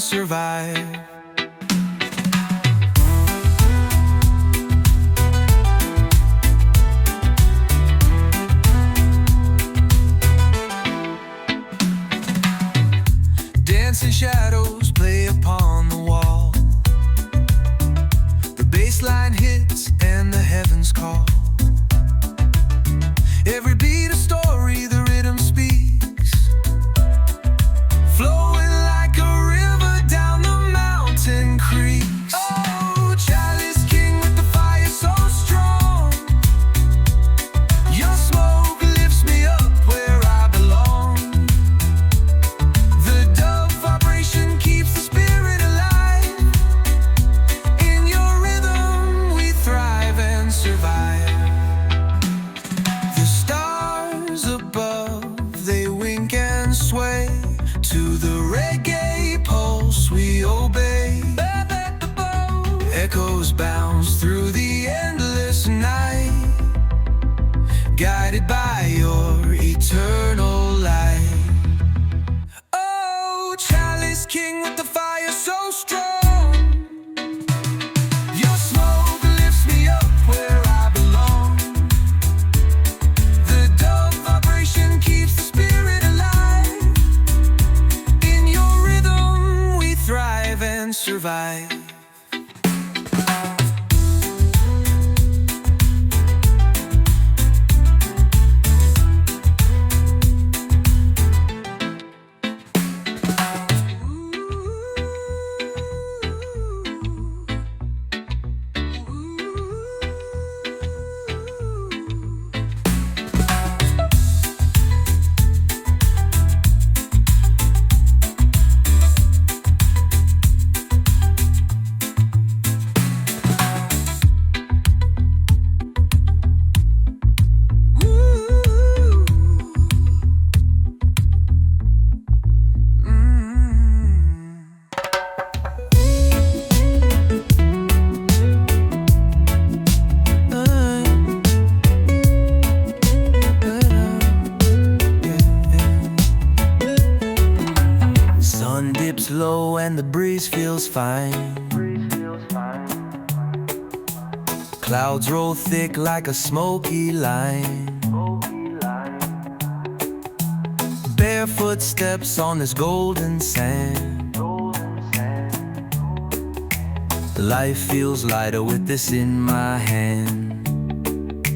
survive. Dancing shadows play upon the wall. The bass line hits and the heavens call. Every beat a story, the rhythm speaks, flowing like a river down the mountain creeks. Oh, Chalice King with the fire so strong. Your smoke lifts me up where I belong. The dove vibration keeps the spirit alive. In your rhythm we thrive and survive. The stars above, they wink and sway to the reggae pulse we obey. Echoes bounce through the endless night, guided by your eternal light. Oh, Chalice King with the fire so strong. Your smoke lifts me up where I belong. The dove vibration keeps the spirit alive. In your rhythm we thrive and survive. Sun dips low and the breeze feels fine. Clouds roll thick like a smoky line. Barefoot steps on this golden sand. Life feels lighter with this in my hand.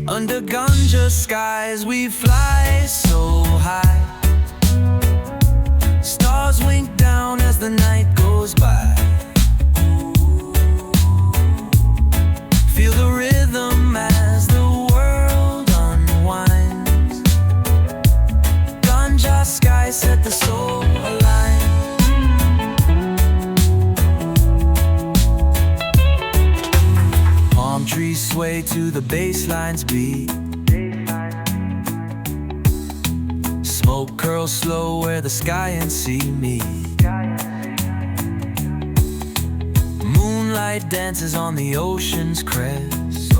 Under Ganja skies we fly so high. Stars wink down as the night goes by. Feel the rhythm as the world unwinds. Ganja skies set the soul aligned. Palm trees sway to the bassline's beat. Smoke curls slow where the sky and sea meet. Moonlight dances on the ocean's crest,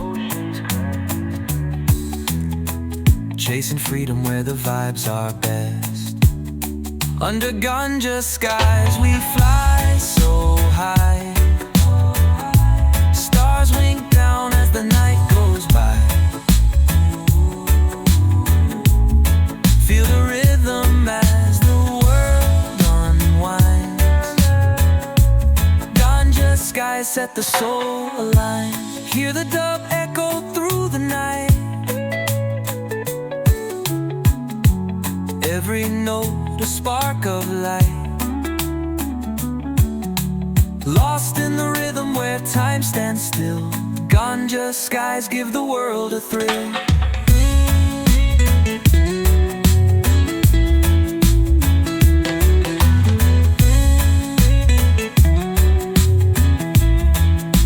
chasing freedom where the vibes are best. Under Ganja skies we fly so high. Stars wink down as the night goes by. Feel the rhythm as the world unwinds. Ganja skies set the soul aligned. Hear the dove echo through the night. Every note a spark of light. Lost in the rhythm where time stands still. Ganja skies give the world a thrill.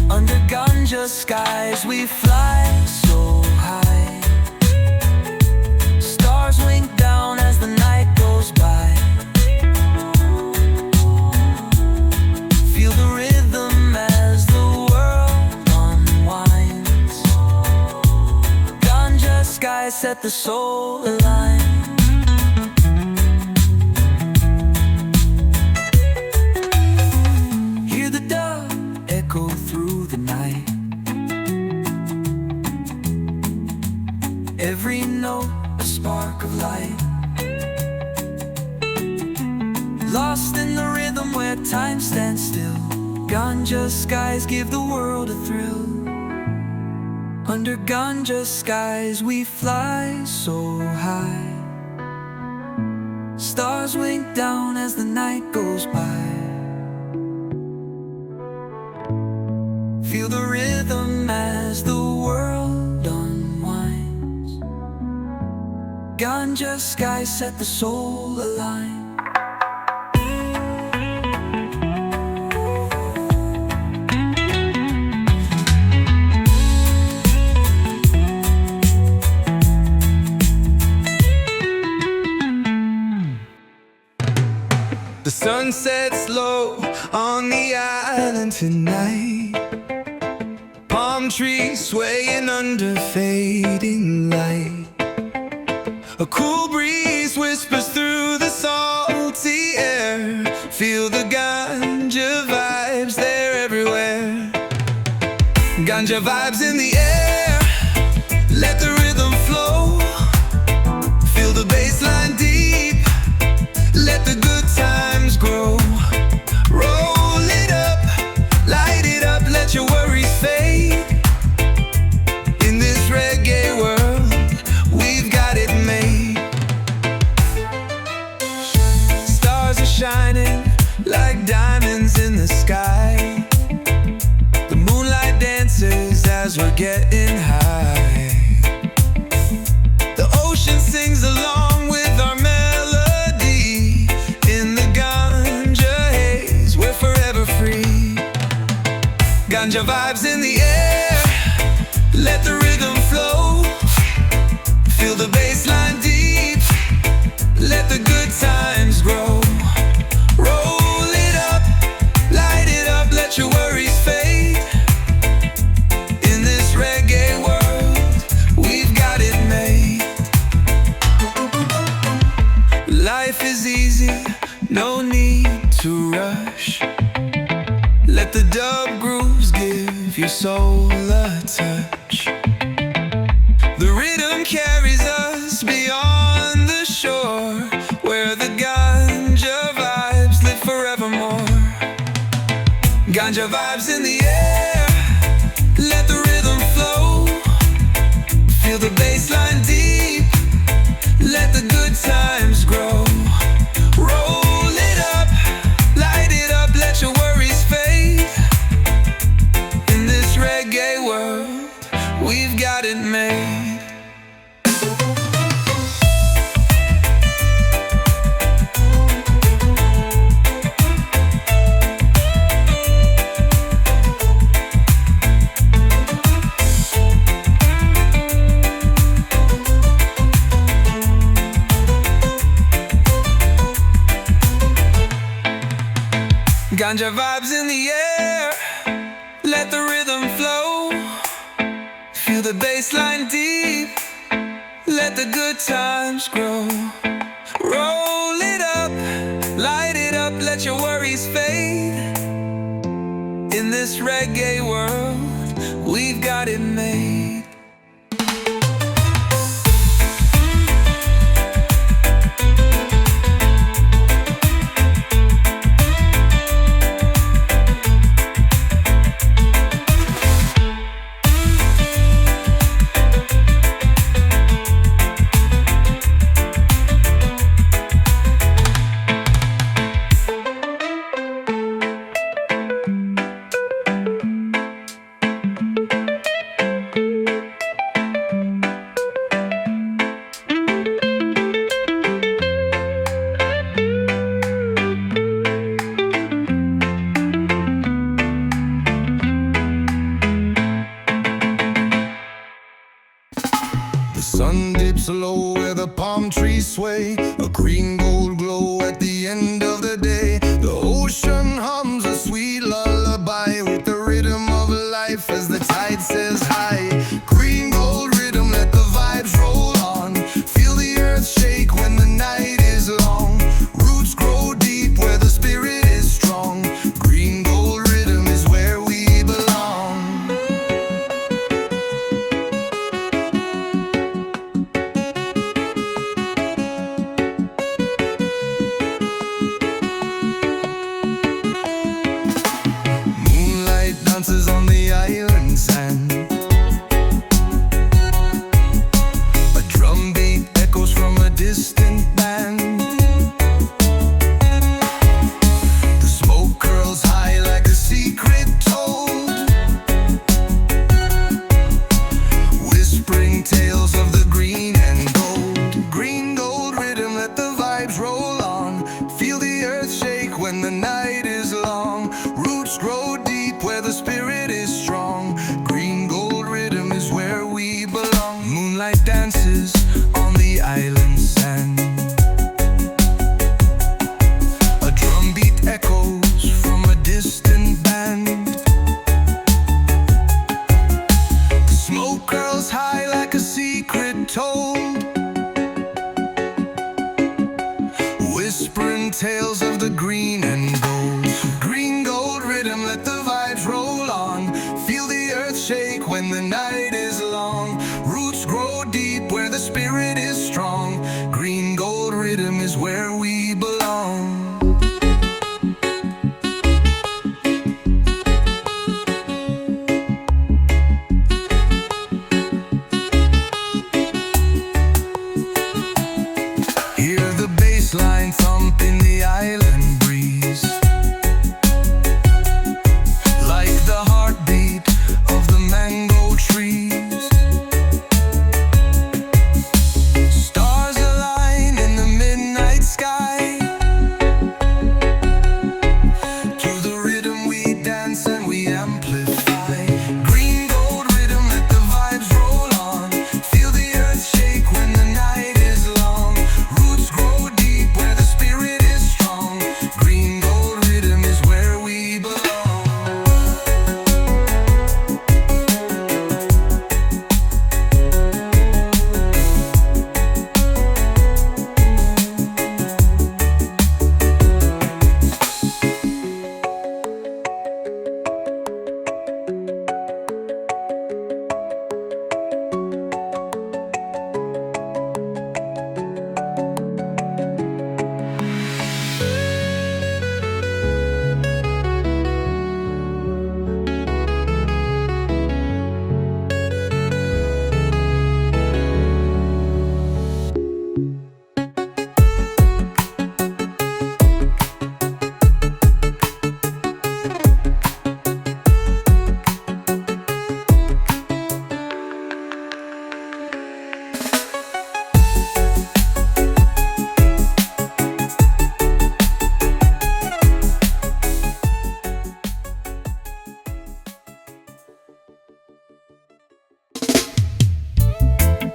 Under Ganja skies we fly so high. Stars wink down as the night goes by. Feel the rhythm as the world unwinds. Ganja skies set the soul aligned. let time stand still. Ganja skies give the world a thrill. Under Ganja skies we fly so high. Stars wink down as the night goes by. Feel the rhythm as the world unwinds. Ganja skies set the soul aligned. The sun sets low on the island tonight. Palm trees swaying under fading light. A cool breeze whispers through the salty air. Feel the ganja vibes, they're everywhere. Ganja vibes in the air, let the rhythm flow. Feel the bass line deep, let the good times grow. Roll it up, light it up, let your worries fade. In this reggae world, we've got it made. Stars are shining like diamonds in the sky. The moonlight dances as we're getting high. The ocean sings along with our melody. In the ganja haze, we're forever free. Ganja vibes in the air, let the rhythm flow. Feel the bass line deep, let the good times grow. Roll it up, light it up, let your worries fade. In this reggae world, we've got it made. Life is easy, no need to rush. Let the dub grooves give your soul a touch. The rhythm carries us beyond the shore, where the ganja vibes live forevermore. Ganja vibes in the air, let the rhythm flow. Feel the bass line deep, let the good times grow. Roll it up, light it up, let your worries fade. In this reggae world, we've got it made. Ganja vibes in the air, let the rhythm flow. Feel the bass line deep, let the good times grow. Roll it up, light it up, let your worries fade. In this reggae world, we've got it made. The sun dips low where the palm trees sway. A green gold glow at the end of the day. The ocean hums a sweet lullaby with the rhythm of life as the tide says hi. Green gold rhythm, let the vibes roll on. Feel the earth shake when the night is long. Roots grow deep where the spirit is strong. Green gold rhythm is where we belong. trails of the green and gold. Green gold riddim, let the vibes roll on. Feel the earth shake when the night is long. Roots grow deep where the spirit is strong. Green gold riddim is where we belong. Hear the bassline thump in the island breeze, like the heartbeat of the mango trees. Stars align in the midnight sky. To the rhythm we dance and we amplify. Green gold rhythm, let the vibes roll on. Feel the earth shake when the night is long. Roots grow deep where the spirit is strong. Green gold rhythm is where we belong.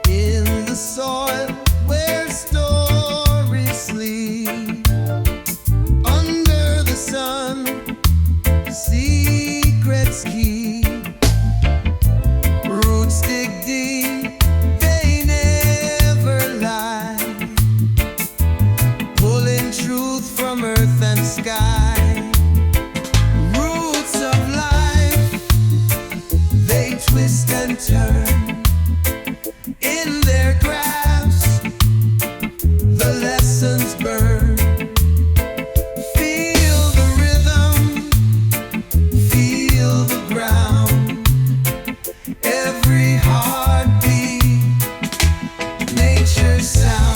In the soil where stories sleep, under the sun, secrets keep. Roots dig deep, they never lie, pulling truth from earth and sky. Roots of life, they twist and turn. In their grasp, the lessons burn. Feel the rhythm, feel the ground. Every heartbeat, nature's sound.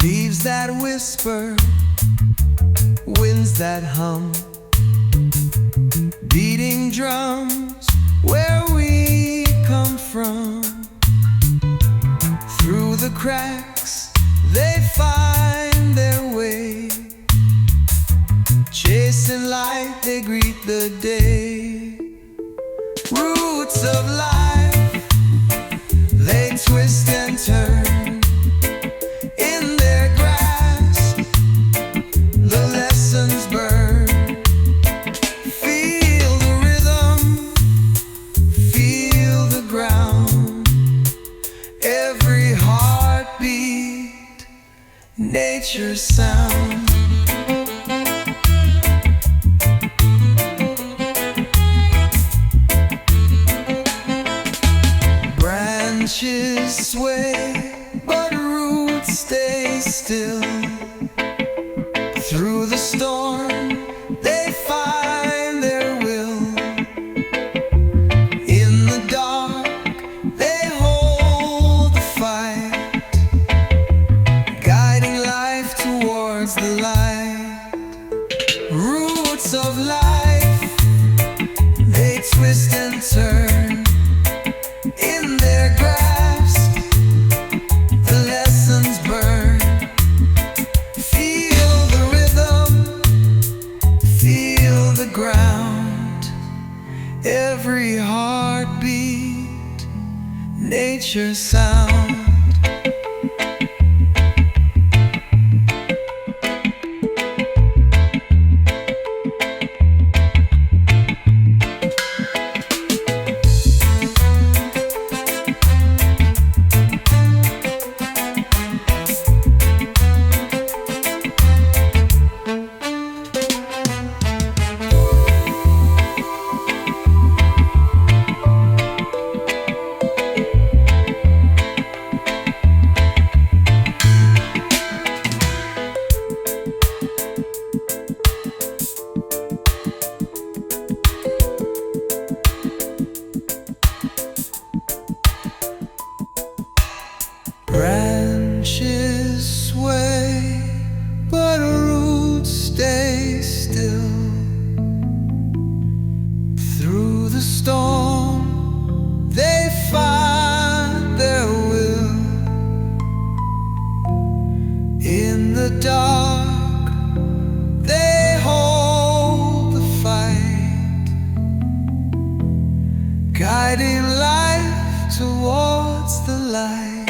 Leaves that whisper, winds that hum, beating drums where we come from. Through the cracks, they find their way. Chasing light, they greet the day. Roots of life, they twist and turn. In their grasp, the lessons burn. Feel the rhythm, feel the ground. Every heartbeat, nature's sound. Branches sway, but roots stay still. Through the storm, they find their will. In the dark, they hold the fight, guiding life towards the light. Roots of life, they twist and turn. In their grasp, the lessons burn. Feel the rhythm, feel the ground. Every heartbeat, nature's sound. guiding life towards the light.